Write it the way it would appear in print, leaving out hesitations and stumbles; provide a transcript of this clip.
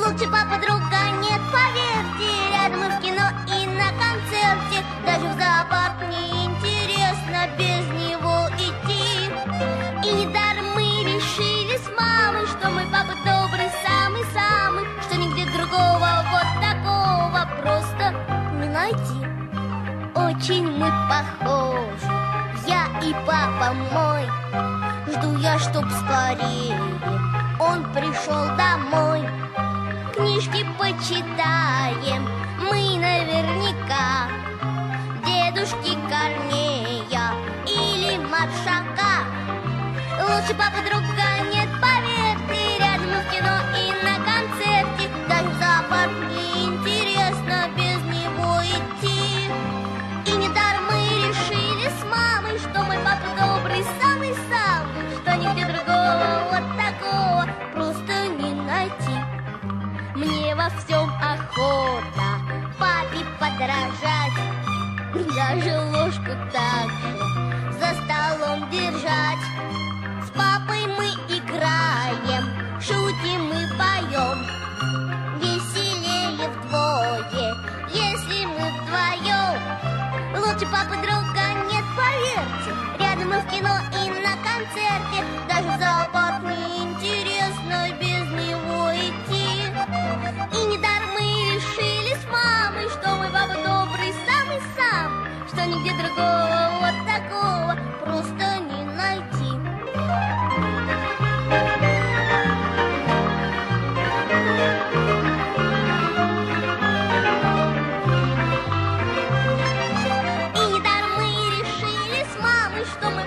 Лучше папа друга нет, поверьте. Рядом и в кино, и на концерте. Даже в зоопарк неинтересно без него идти. И недаром мы решили с мамой, что мой папа добрый, самый-самый, что нигде другого вот такого просто не найти. Очень мы похожи, я и папа мой. Жду я, чтоб скорее он пришел домой. Книжки почитаем мы наверняка, дедушки Корнея или Маршака. Лучше папы друга нет, поверьте. Рядом и в кино, и на концерте. Даже в зоопарк неинтересно без него идти. И недаром мы решили с мамой, что мой папа добрый, самый-самый, что нигде другого вот такого просто не найти. Мне во всем охота папе подражать, даже ложку так же за столом держать. С папой мы играем, шутим и поем. Веселее вдвое, если мы вдвоем. Лучше папы друга нет, поверьте. Рядом и в кино, и на концерте. Даже в зоопарк неинтересно без него идти. И недаром мы решили с мамой, что мой папа добрый, самый-самый, что нигде другого вот такого просто не найти. И недаром мы решили с мамой, что мой